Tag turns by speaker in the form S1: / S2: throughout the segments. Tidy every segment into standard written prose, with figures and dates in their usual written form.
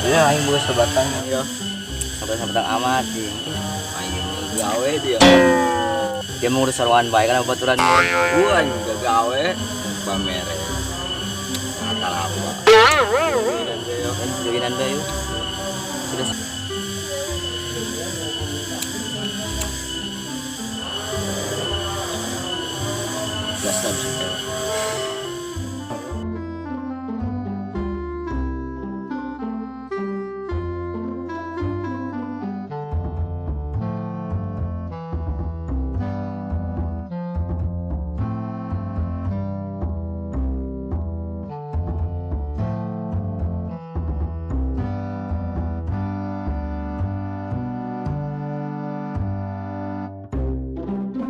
S1: Ya, aing boga sabatan ya. Sabat-sabatan amat sih. Aing gawe dia. Dia mau urus sarwan bae kan baturan gua juga gawe pamere. Akal apa? Joginan deh yuk. Sudah. Gas habis.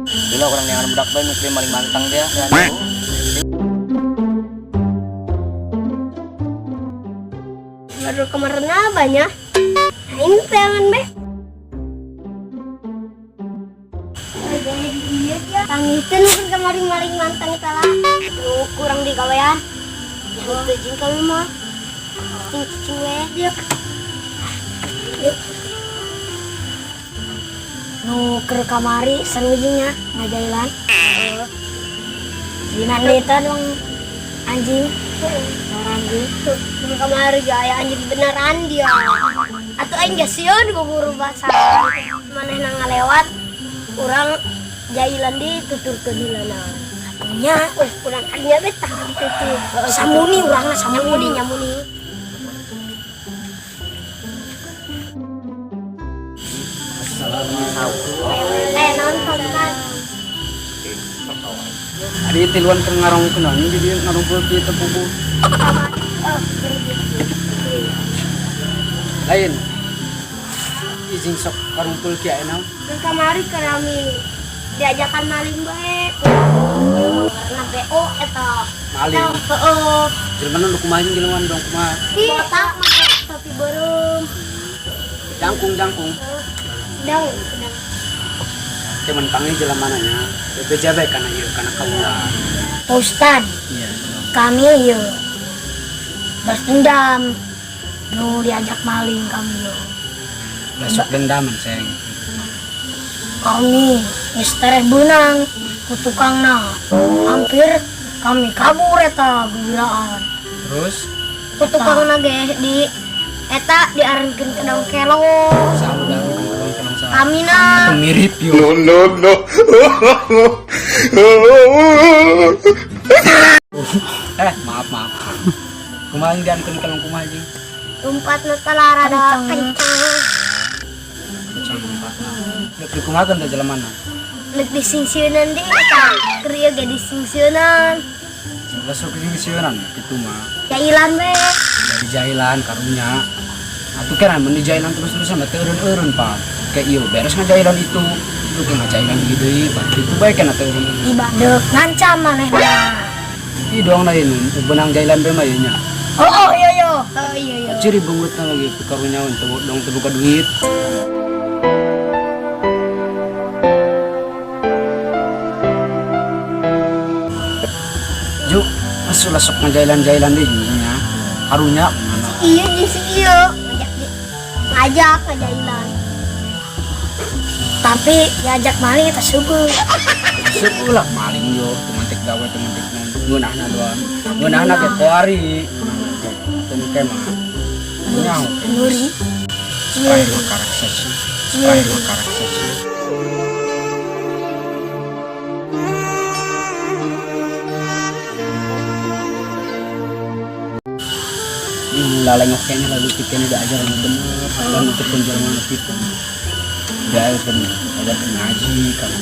S1: Dulu orang yang budak bae mungkin maling mantang dia.
S2: Baru kemarin banyak. Ini tangan be. Tangitin kan kemarin maling mantang salah. Tuh kurang di kawean. Yang itu jing kami mah. Cing we dia. Nu ke kamari sanujinya ngajailan. Jinan eta dong anjing. Anjing. Ke kamari jaya anjing beneran dia. Atuh aing geus sieun guru bahasa. Manehna ngalewat urang jailan dituturkeun hilana. Atunya urang kadinya teh tah ditutur. Samuni urangna samuni nyamuni. Nonton kan.
S3: Adi tiluan ke ngarong kenon jadi ngarong pulki tepupu. Lain. Izin sok karung pulki ayeuna.
S2: Ke kamari kami diajakan maling bae. Karena BO eta.
S3: Maling.
S2: Heeh.
S3: Jelema nu kumaha jelema dong kumaha.
S2: Botak mah tapi beureum.
S3: Jangkung.
S2: Sedang.
S3: Cuman panggil jelema nanya. Bebeja bae kana ieu kana kaula.
S2: Pak Ustad,
S3: Iya.
S2: kami ieu balas dendam. Nu diajak maling kami ieu.
S3: Besok dendaman sayang.
S2: Kami mistereh benang ku tukangna. Hampir kami kabur eta gembiraan.
S3: Terus
S2: Ku tukangna ge di eta diarenkeun ke daun kelo.
S3: saudara kalau salah.
S2: Kami na
S3: Mirip yuk. Maaf. Kumaha diankeun kalau kumaha jeung.
S2: lompatna talara da kencang.
S3: Lebih kumaha kan jelemana.
S2: Lek disingsieunan deui eta. Keur ieu ge disingsieunan.
S3: Besok jeung sieunan kitu mah.
S2: Jailan we.
S3: Dari jahilan karunya. Atuh kena mun di jahilan terus-terusan mah teu eureun Pak. Kayak ieu beres ngajahilan itu. Lu ke ngajahilan ieu deui, Pak. Itu bae kana teu eureun.
S2: Ibadek ngancam manehna.
S3: Ih doang lain benang jahilan bae mah ieu nya.
S2: Oh iya.
S3: Ciri beungutna lagi karunya untuk dong teu buka duit. Juk, asulah sok ngajahilan-jahilan deui nya. Karunya mana?
S2: Iya si iya ngajak ngajailan. Tapi diajak maling eta subuh.
S3: Sepulah maling yo, temantik gawe temantik ngeunahna doang. Ngeunahna ge kuari. Teu ke mah. Nyaho.
S2: Nuri.
S3: Kayak makarakses. Lalengok kayaknya lalu pikirnya udah ajar yang bener dan untuk penjualan itu ya kan ada ngaji kan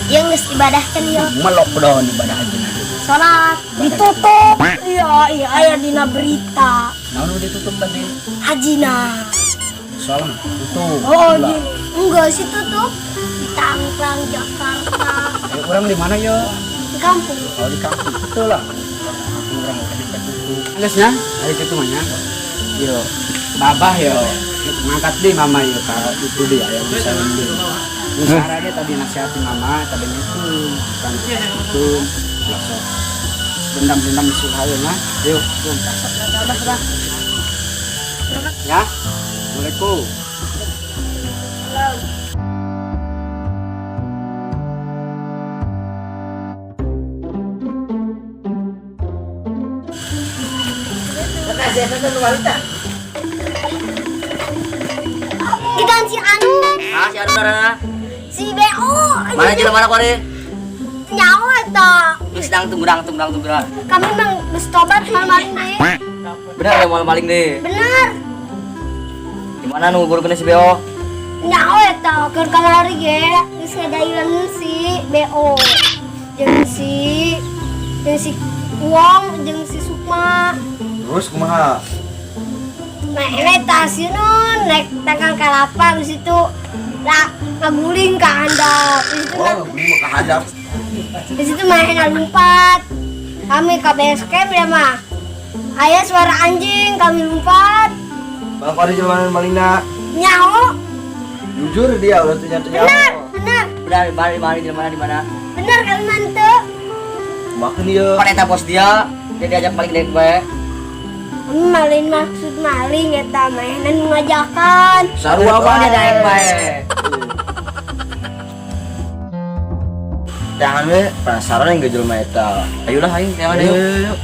S2: Yang geus ibadah kan ya.
S3: melok doang ibadah aja nanti
S2: Salat ditutup. Iya aya dina berita.
S3: nah udah ditutup tadi
S2: Hajina.
S3: soalnya tutup
S2: Oh, enggak sih tutup. Di Tangerang, Jakarta,
S3: orang di mana yo
S2: di kampung.
S3: kalau di kampung betul lah kampung orang udah tutup alasnya hari itu mana yo babah yo ngangkat deh mama yo kalau itu dia yang bisa ngambil Nusara dia tadi nasihatin mama tadinya itu kan itu langsung dendam disuruh ayo nah yuk
S2: Sudah.
S3: ya assalamualaikum
S2: Kita si anu,
S1: Ah, si Aruna.
S2: si BO.
S1: Mana jalan mana kore?
S2: Nyawa eta.
S1: Geus sedang tunggrang.
S2: Kami mang geus tobat maling deh.
S1: Bener ya mau maling deh.
S2: Bener.
S1: Di mana nu guru si Beo?
S2: Nyawa eta keur kamari ge geus ngajailan si BO. Jeung si Wong jeung si Sukma.
S1: Terus kumaha?
S2: Naik tasieun naik tangkal kalapa di situ. Lah ngaguling ka handap. Di situ
S1: Gua ka hadap.
S2: di situ main lompat. Kami ke base camp ya mah. Ayah suara anjing kami lompat.
S1: Bang kore jalan malingna.
S2: Nyaho.
S1: Jujur dia udah ternyata
S2: Bener.
S1: Benar, di mana?
S2: Bener kami mantep.
S1: Makan dia. Kan eta bos dia diajak maling dek bae.
S2: Kami maling maksud maling eta mainan mengajakan.
S1: Sarua bang dia daek bae. Jangan we penasaran yang gejol eta. Ayolah aing jangan ayo.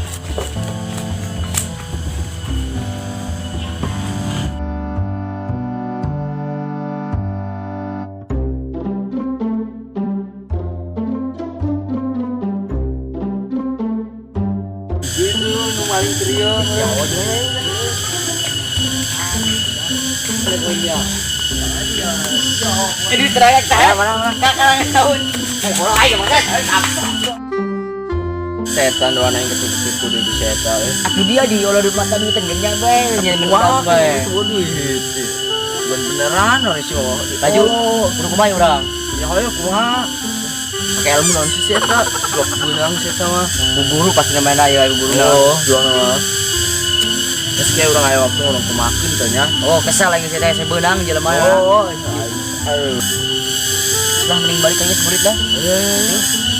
S1: Gitu nu maling trio ya Jadi terayak saya mana kakak tahun. Bola aja mana? Setan doang yang ketipu di setan. Aduh dia di olah di mata duit tengganya bae, nyen menang bae. Duit. Beneran orang sih. Laju, kudu kumaha urang. Ya hoyo kumaha. Pakai ilmu naon sih eta? Blok beunang sih eta mah. Buburu pasti namanya ya buburu. Oh, jual nama. Terus kayak orang aya waktu orang kemakin tanya. Oh, kesal lagi saya beunang jelema. Oh, ayo. Lah mending balik aja seburit dah. Ayo.